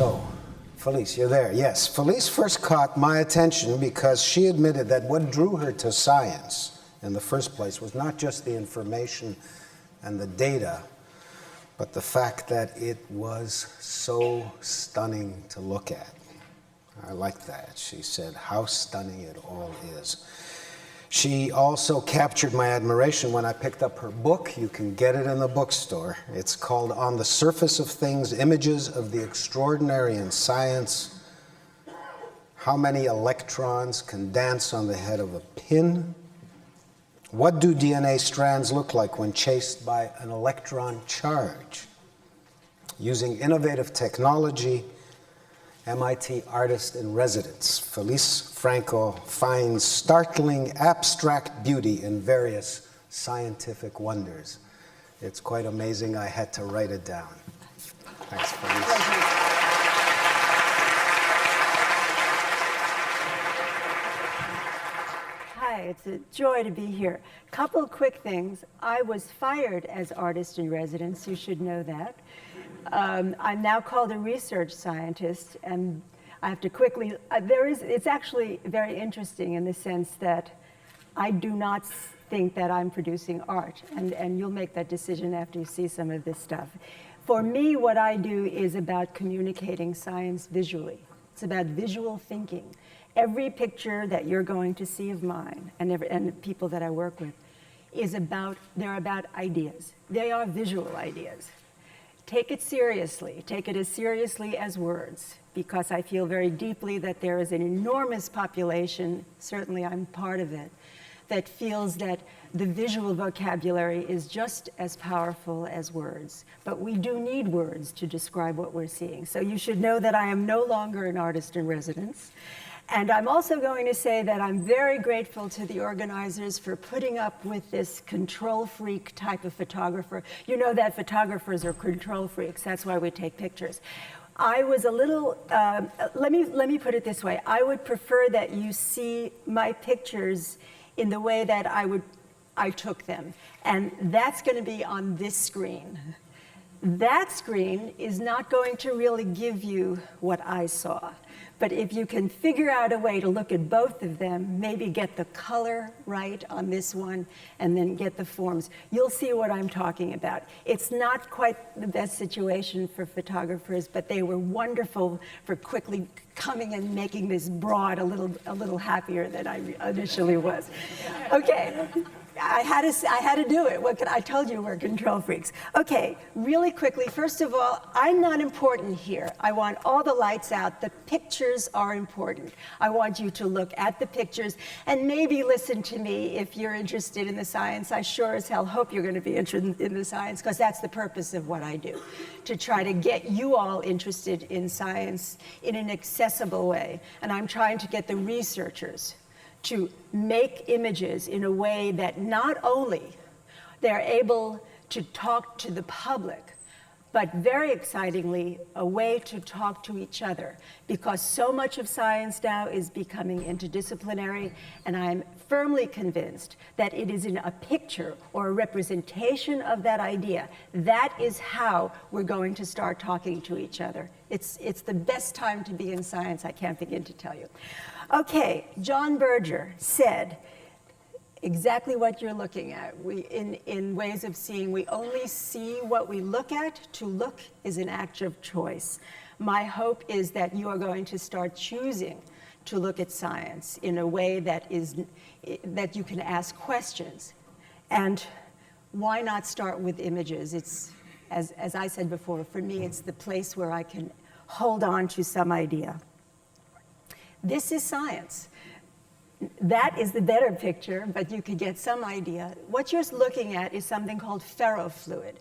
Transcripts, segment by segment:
So, Felice, you're there. Yes, Felice first caught my attention because she admitted that what drew her to science in the first place was not just the information and the data, but the fact that it was so stunning to look at. I like that. She said how stunning it all is. She also captured my admiration when I picked up her book. You can get it in the bookstore. It's called On the Surface of Things, Images of the Extraordinary in Science. How many electrons can dance on the head of a pin? What do DNA strands look like when chased by an electron charge? Using innovative technology, MIT artist in residence, Felice Frankel, finds startling abstract beauty in various scientific wonders. It's quite amazing. I had to write it down. Thanks, Felice. Hi, it's a joy to be here. Couple quick things. I was fired as artist in residence. You should know that. I'm now called a research scientist, and I have to quickly, it's actually very interesting in the sense that I do not think that I'm producing art, and you'll make that decision after you see some of this stuff. For me, what I do is about communicating science visually. It's about visual thinking. Every picture that you're going to see of mine, and the people that I work with, they're about ideas. They are visual ideas. Take it seriously. Take it as seriously as words, because I feel very deeply that there is an enormous population, certainly I'm part of it, that feels that the visual vocabulary is just as powerful as words. But we do need words to describe what we're seeing. So you should know that I am no longer an artist in residence. And I'm also going to say that I'm very grateful to the organizers for putting up with this control freak type of photographer. You know that photographers are control freaks. That's why we take pictures. I was a little, let me put it this way. I would prefer that you see my pictures in the way that I took them. And that's going to be on this screen. That screen is not going to really give you what I saw. But if you can figure out a way to look at both of them, maybe get the color right on this one, and then get the forms, you'll see what I'm talking about. It's not quite the best situation for photographers, but they were wonderful for quickly coming and making this broad a little happier than I initially was. Okay. I had to do it. I told you we're control freaks. Okay, really quickly, first of all, I'm not important here. I want all the lights out. The pictures are important. I want you to look at the pictures and maybe listen to me if you're interested in the science. I sure as hell hope you're going to be interested in the science, because that's the purpose of what I do, to try to get you all interested in science in an accessible way. And I'm trying to get the researchers to make images in a way that not only they're able to talk to the public, but very excitingly, a way to talk to each other, because so much of science now is becoming interdisciplinary, and I'm firmly convinced that it is in a picture or a representation of that idea. That is how we're going to start talking to each other. It's the best time to be in science, I can't begin to tell you. Okay, John Berger said exactly what you're looking at. In ways of seeing, we only see what we look at. To look is an act of choice. My hope is that you are going to start choosing to look at science in a way that you can ask questions. And why not start with images? It's, as I said before, for me, it's the place where I can hold on to some idea. This is science. That is the better picture, but you could get some idea. What you're looking at is something called ferrofluid.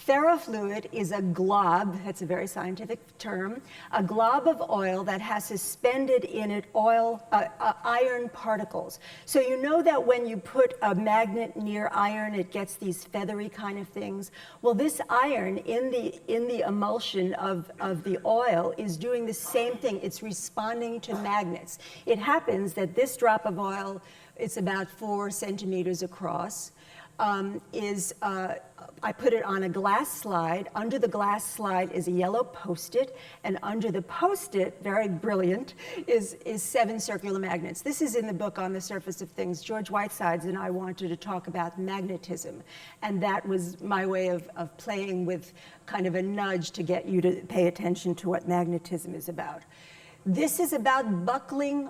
Ferrofluid is a glob, that's a very scientific term, a glob of oil that has suspended in it iron particles. So you know that when you put a magnet near iron, it gets these feathery kind of things? Well, this iron in the emulsion of the oil is doing the same thing. It's responding to magnets. It happens that this drop of oil, it's about 4 centimeters across. I put it on a glass slide. Under the glass slide is a yellow Post-it, and under the Post-it, very brilliant, is 7 circular magnets. This is in the book On the Surface of Things. George Whitesides and I wanted to talk about magnetism, and that was my way of playing with kind of a nudge to get you to pay attention to what magnetism is about. This is about buckling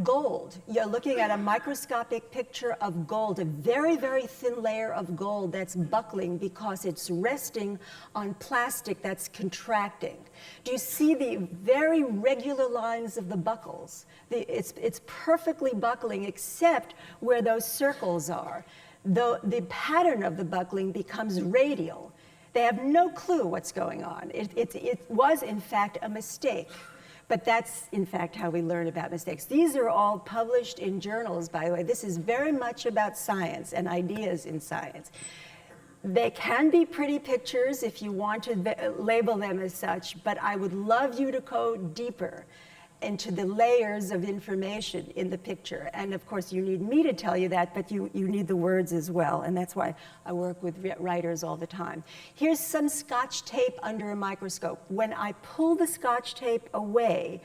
gold. You're looking at a microscopic picture of gold, a very, very thin layer of gold that's buckling because it's resting on plastic that's contracting. Do you see the very regular lines of the buckles? It's perfectly buckling except where those circles are. The pattern of the buckling becomes radial. They have no clue what's going on. It was, in fact, a mistake. But that's, in fact, how we learn about mistakes. These are all published in journals, by the way. This is very much about science and ideas in science. They can be pretty pictures if you want to label them as such, but I would love you to go deeper into the layers of information in the picture. And of course, you need me to tell you that, but you need the words as well. And that's why I work with writers all the time. Here's some Scotch tape under a microscope. When I pull the Scotch tape away,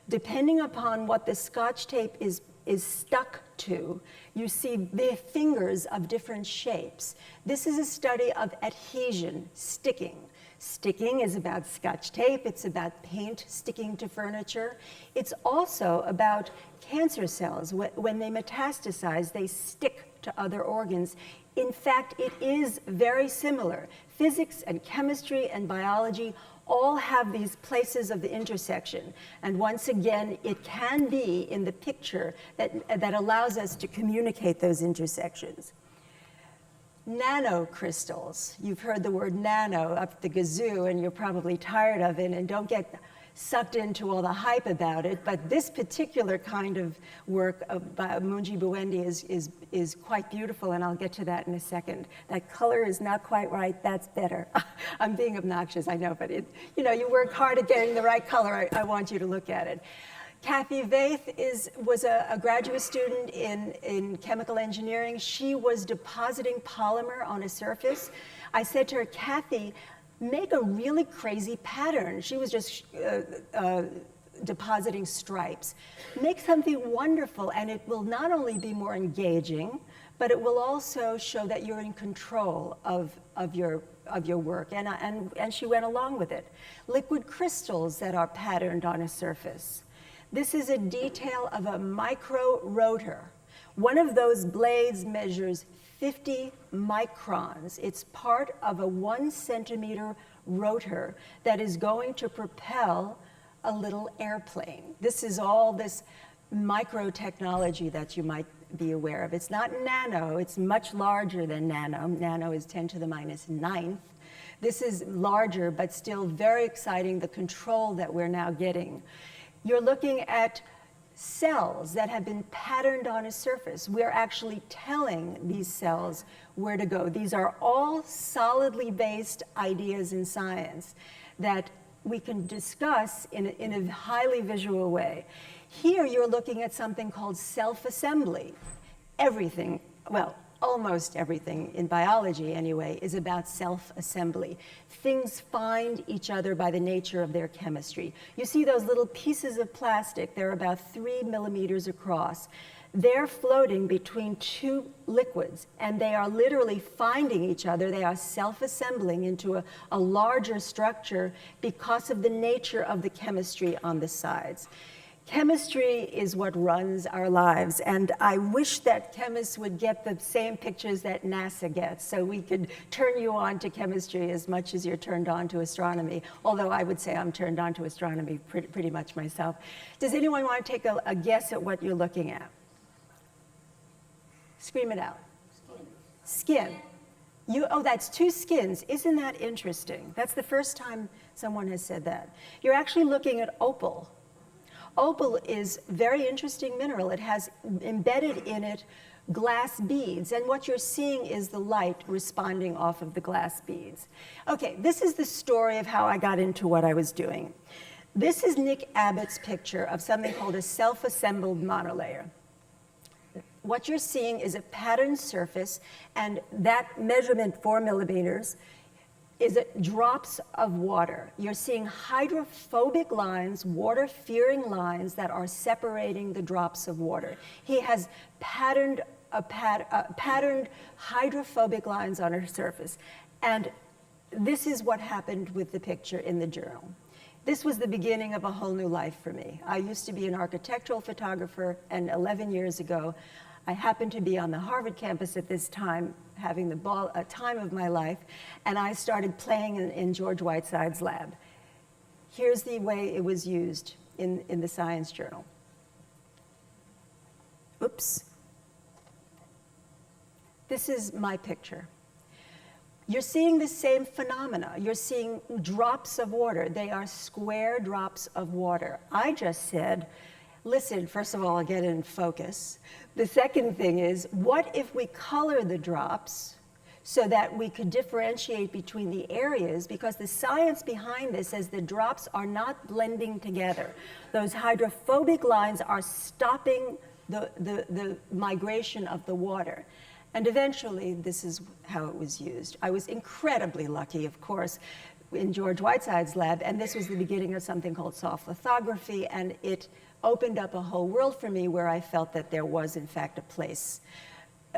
depending upon what the Scotch tape is stuck to, you see the fingers of different shapes. This is a study of adhesion, sticking. Sticking is about Scotch tape. It's about paint sticking to furniture. It's also about cancer cells. When they metastasize, they stick to other organs. In fact, it is very similar. Physics and chemistry and biology all have these places of the intersection. And once again, it can be in the picture that allows us to communicate those intersections. Nanocrystals. You've heard the word nano up the gazoo, and you're probably tired of it, and don't get sucked into all the hype about it. But this particular kind of work by Munji Buwendi is quite beautiful, and I'll get to that in a second. That color is not quite right. That's better. I'm being obnoxious, I know, but you work hard at getting the right color. I want you to look at it. Kathy Vaith was a graduate student in chemical engineering. She was depositing polymer on a surface. I said to her, Kathy, make a really crazy pattern. She was just depositing stripes. Make something wonderful, and it will not only be more engaging, but it will also show that you're in control of your work. And she went along with it. Liquid crystals that are patterned on a surface. This is a detail of a micro rotor. One of those blades measures 50 microns. It's part of a 1 centimeter rotor that is going to propel a little airplane. This is all this micro technology that you might be aware of. It's not nano, it's much larger than nano. Nano is 10 to the minus 9th. This is larger, but still very exciting, the control that we're now getting. You're looking at cells that have been patterned on a surface. We're actually telling these cells where to go. These are all solidly based ideas in science that we can discuss in a highly visual way. Here you're looking at something called self-assembly. Everything, well, almost everything in biology anyway, is about self-assembly. Things find each other by the nature of their chemistry. You see those little pieces of plastic, they're about 3 millimeters across. They're floating between 2 liquids, and they are literally finding each other. They are self-assembling into a larger structure because of the nature of the chemistry on the sides. Chemistry is what runs our lives, and I wish that chemists would get the same pictures that NASA gets, so we could turn you on to chemistry as much as you're turned on to astronomy, although I would say I'm turned on to astronomy pretty much myself. Does anyone want to take a guess at what you're looking at? Scream it out. Skin. Oh, that's 2 skins. Isn't that interesting? That's the first time someone has said that. You're actually looking at opal. Opal is a very interesting mineral. It has embedded in it glass beads, and what you're seeing is the light responding off of the glass beads. Okay, this is the story of how I got into what I was doing. This is Nick Abbott's picture of something called a self-assembled monolayer. what you're seeing is a patterned surface, and that measurement, 4 millimeters, is drops of water. You're seeing hydrophobic lines, water-fearing lines that are separating the drops of water. He has patterned hydrophobic lines on her surface. And this is what happened with the picture in the journal. This was the beginning of a whole new life for me. I used to be an architectural photographer, and 11 years ago, I happened to be on the Harvard campus at this time, having the time of my life, and I started playing in George Whiteside's lab. Here's the way it was used in the Science Journal. Oops. This is my picture. You're seeing the same phenomena. You're seeing drops of water. They are square drops of water. I just said, listen, first of all, I'll get it in focus. The second thing is, what if we color the drops so that we could differentiate between the areas? Because the science behind this says the drops are not blending together. Those hydrophobic lines are stopping the migration of the water. And eventually, this is how it was used. I was incredibly lucky, of course, in George Whiteside's lab, and this was the beginning of something called soft lithography, and it opened up a whole world for me where I felt that there was, in fact, a place.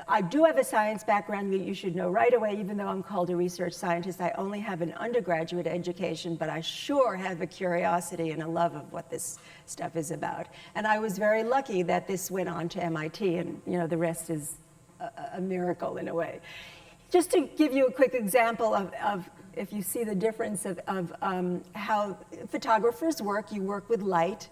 I do have a science background that you should know right away, even though I'm called a research scientist. I only have an undergraduate education, but I sure have a curiosity and a love of what this stuff is about. And I was very lucky that this went on to MIT, and the rest is a miracle in a way. Just to give you a quick example of if you see the difference of how photographers work, you work with light,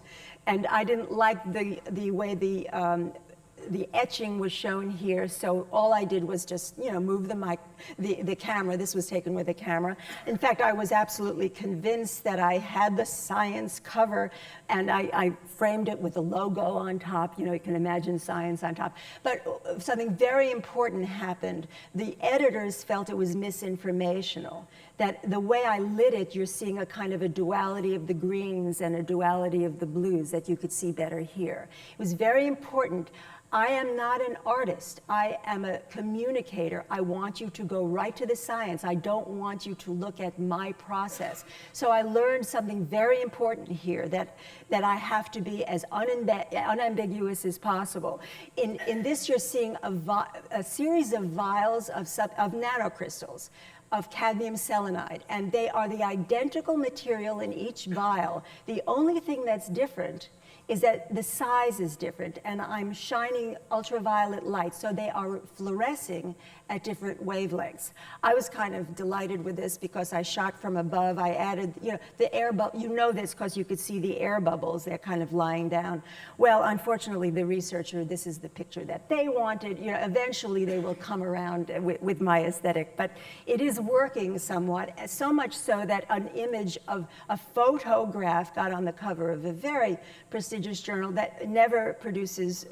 and I didn't like the way the etching was shown here, so all I did was just move the camera. This was taken with a camera. In fact, I was absolutely convinced that I had the science cover, and I framed it with a logo on top. You can imagine science on top. But something very important happened. The editors felt it was misinformational, that the way I lit it, you're seeing a kind of a duality of the greens and a duality of the blues that you could see better here. It was very important. I am not an artist. I am a communicator. I want you to go right to the science. I don't want you to look at my process. So I learned something very important here, that I have to be as unambiguous as possible. In this, you're seeing a series of vials of nanocrystals of cadmium selenide, and they are the identical material in each vial. The only thing that's different is that the size is different, and I'm shining ultraviolet light, so they are fluorescing at different wavelengths. I was kind of delighted with this because I shot from above. I added, the air bubble. You know this because you could see the air bubbles. They're kind of lying down. Well, unfortunately, the researcher, this is the picture that they wanted. Eventually they will come around with my aesthetic, but it is working somewhat, so much so that an image of a photograph got on the cover of a very prestigious journal that never produces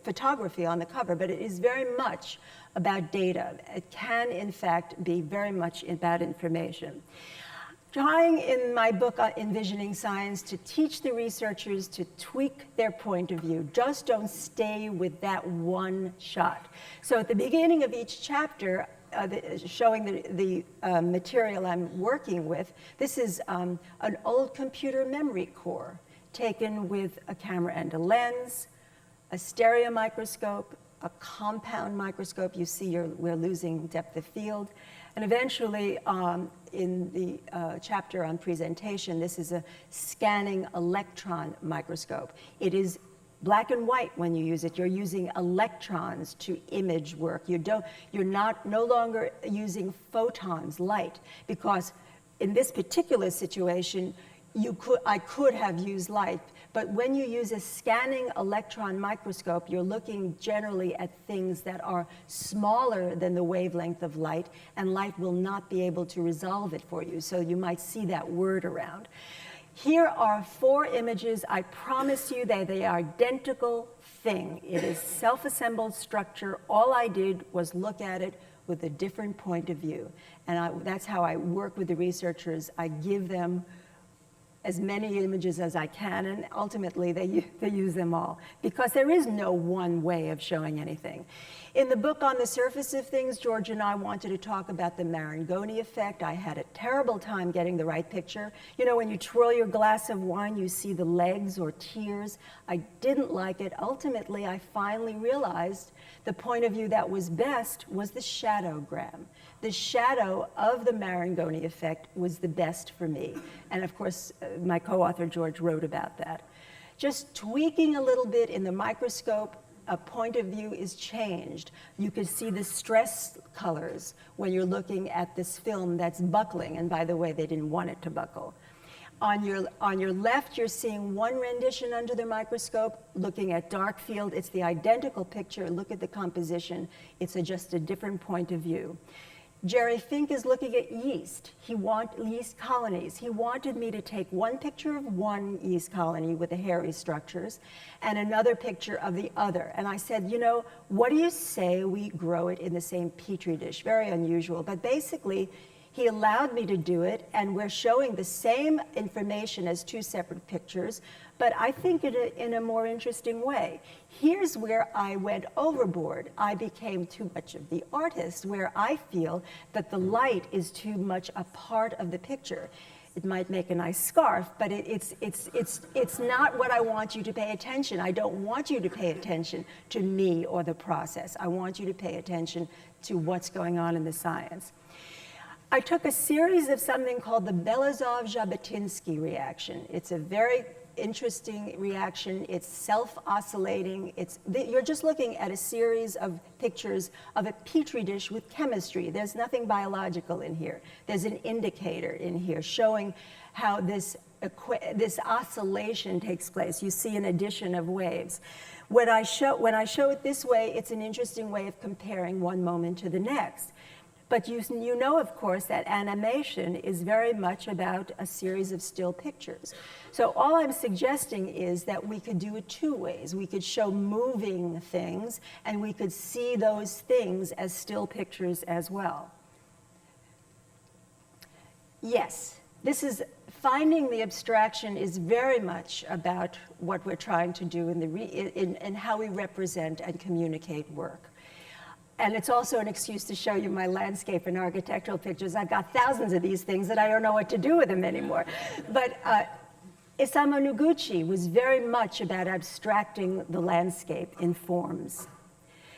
photography on the cover, but it is very much about data. It can, in fact, be very much about information. Trying in my book, Envisioning Science, to teach the researchers to tweak their point of view. Just don't stay with that one shot. So at the beginning of each chapter, showing the material I'm working with, this is an old computer memory core taken with a camera and a lens, a stereo microscope, a compound microscope. You see we're losing depth of field. And eventually, in the chapter on presentation, this is a scanning electron microscope. It is black and white when you use it. You're using electrons to image work. You're no longer using photons, light, because in this particular situation, I could have used light, but when you use a scanning electron microscope, you're looking generally at things that are smaller than the wavelength of light, and light will not be able to resolve it for you. So you might see that word around. Here are 4 images. I promise you they are identical thing. It is self-assembled structure. All I did was look at it with a different point of view. And that's how I work with the researchers. I give them as many images as I can, and ultimately they use them all, because there is no one way of showing anything. In the book On the Surface of Things, George and I wanted to talk about the Marangoni effect. I had a terrible time getting the right picture. You know, when you twirl your glass of wine, you see the legs or tears. I didn't like it. Ultimately, I finally realized the point of view that was best was the shadogram. The shadow of the Marangoni effect was the best for me. And of course, my co-author George wrote about that. Just tweaking a little bit in the microscope, a point of view is changed. You could see the stress colors when you're looking at this film that's buckling. And by the way, they didn't want it to buckle. On your left, you're seeing one rendition under the microscope, looking at dark field. It's the identical picture. Look at the composition. It's just a different point of view. Jerry Fink is looking at yeast. Yeast colonies. He wanted me to take one picture of one yeast colony with the hairy structures and another picture of the other. And I said, you know, what do you say we grow it in the same petri dish? Very unusual, but basically, he allowed me to do it, and we're showing the same information as two separate pictures, but I think in a more interesting way. Here's where I went overboard. I became too much of the artist, where I feel that the light is too much a part of the picture. It might make a nice scarf, but it's not what I want you to pay attention. I don't want you to pay attention to me or the process. I want you to pay attention to what's going on in the science. I took a series of something called the Belazov-Zhabotinsky reaction. It's a very interesting reaction. It's self-oscillating. You're just looking at a series of pictures of a petri dish with chemistry. There's nothing biological in here. There's an indicator in here showing how this oscillation takes place. You see an addition of waves. When I show it this way, it's an interesting way of comparing one moment to the next. But you know, of course, that animation is very much about a series of still pictures. So all I'm suggesting is that we could do it two ways. We could show moving things, and we could see those things as still pictures as well. Yes, finding the abstraction is very much about what we're trying to do in how we represent and communicate work. And it's also an excuse to show you my landscape and architectural pictures. I've got thousands of these things that I don't know what to do with them anymore. But Isamu Noguchi was very much about abstracting the landscape in forms.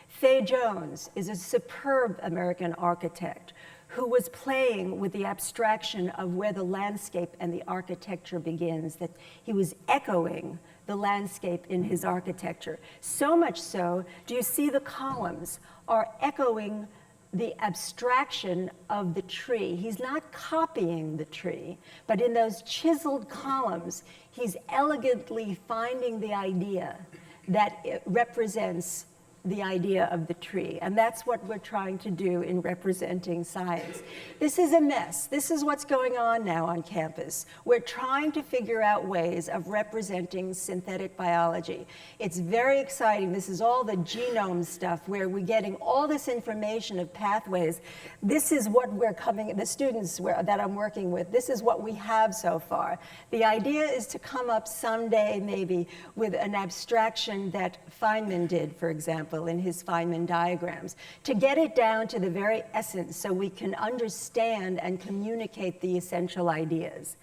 Fay Jones is a superb American architect who was playing with the abstraction of where the landscape and the architecture begins, that he was echoing the landscape in his architecture. So much so, do you see the columns are echoing the abstraction of the tree? He's not copying the tree, but in those chiseled columns, he's elegantly finding the idea that it represents the idea of the tree. And that's what we're trying to do in representing science. This is a mess. This is what's going on now on campus. We're trying to figure out ways of representing synthetic biology. It's very exciting. This is all the genome stuff where we're getting all this information of pathways. This is what the students that I'm working with, this is what we have so far. The idea is to come up someday maybe with an abstraction that Feynman did, for example, in his Feynman diagrams, to get it down to the very essence so we can understand and communicate the essential ideas.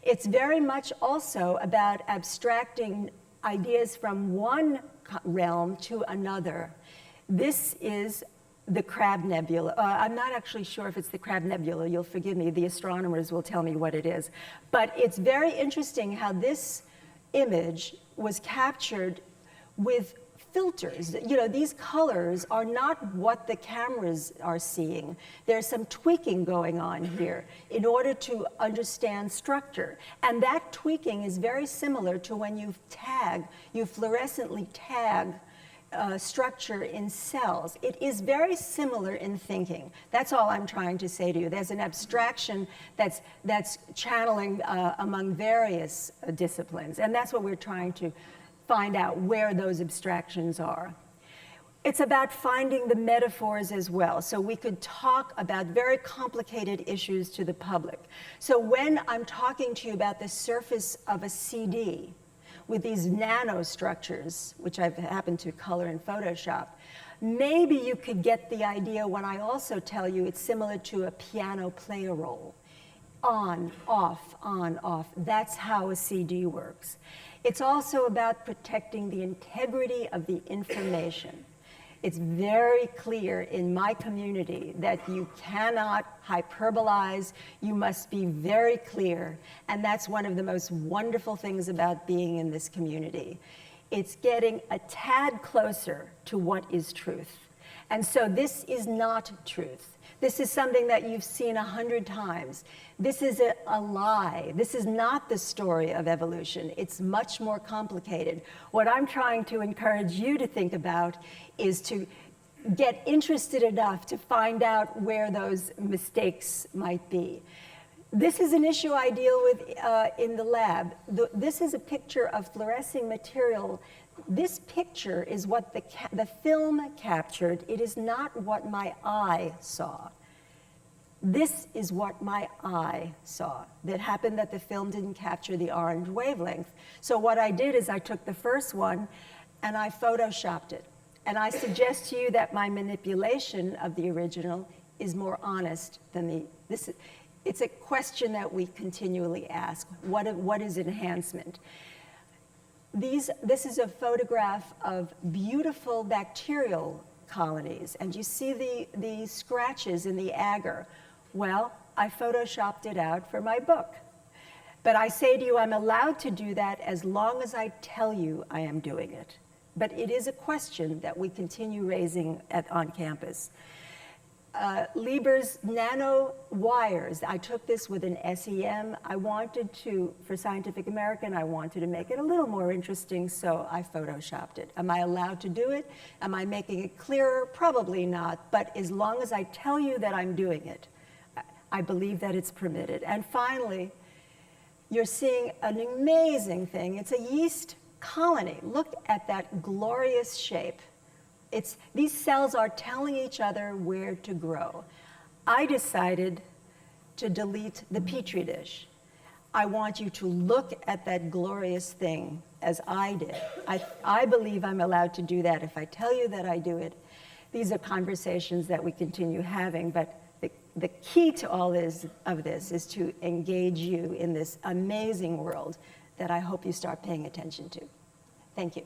It's very much also about abstracting ideas from one realm to another. This is the Crab Nebula. I'm not actually sure if it's the Crab Nebula. You'll forgive me. The astronomers will tell me what it is. But it's very interesting how this image was captured with filters. You know, these colors are not what the cameras are seeing. There's some tweaking going on here in order to understand structure. And that tweaking is very similar to when you fluorescently tag structure in cells. It is very similar in thinking. That's all I'm trying to say to you. There's an abstraction that's channeling among various disciplines. And that's what we're trying to find out, where those abstractions are. It's about finding the metaphors as well, so we could talk about very complicated issues to the public. So when I'm talking to you about the surface of a CD with these nanostructures, which I've happened to color in Photoshop, maybe you could get the idea when I also tell you it's similar to a piano player roll. On, off, on, off. That's how a CD works. It's also about protecting the integrity of the information. It's very clear in my community that you cannot hyperbolize, you must be very clear, and that's one of the most wonderful things about being in this community. It's getting a tad closer to what is truth. And so this is not truth. This is something that you've seen 100 times. This is a lie. This is not the story of evolution. It's much more complicated. What I'm trying to encourage you to think about is to get interested enough to find out where those mistakes might be. This is an issue I deal with in the lab. This is a picture of fluorescing material. This picture is what the film captured. It is not what my eye saw. This is what my eye saw. That happened that the film didn't capture the orange wavelength. So what I did is I took the first one and I photoshopped it. And I suggest to you that my manipulation of the original is more honest than it's a question that we continually ask. What is enhancement? This is a photograph of beautiful bacterial colonies, and you see the scratches in the agar. Well, I photoshopped it out for my book. But I say to you, I'm allowed to do that as long as I tell you I am doing it. But it is a question that we continue raising on campus. Lieber's nano wires, I took this with an SEM. I wanted to, for Scientific American, I wanted to make it a little more interesting, so I photoshopped it. Am I allowed to do it? Am I making it clearer? Probably not, but as long as I tell you that I'm doing it, I believe that it's permitted. And finally, you're seeing an amazing thing. It's a yeast colony. Look at that glorious shape. These cells are telling each other where to grow. I decided to delete the Petri dish. I want you to look at that glorious thing as I did. I believe I'm allowed to do that if I tell you that I do it. These are conversations that we continue having, but the key to all of this is to engage you in this amazing world that I hope you start paying attention to. Thank you.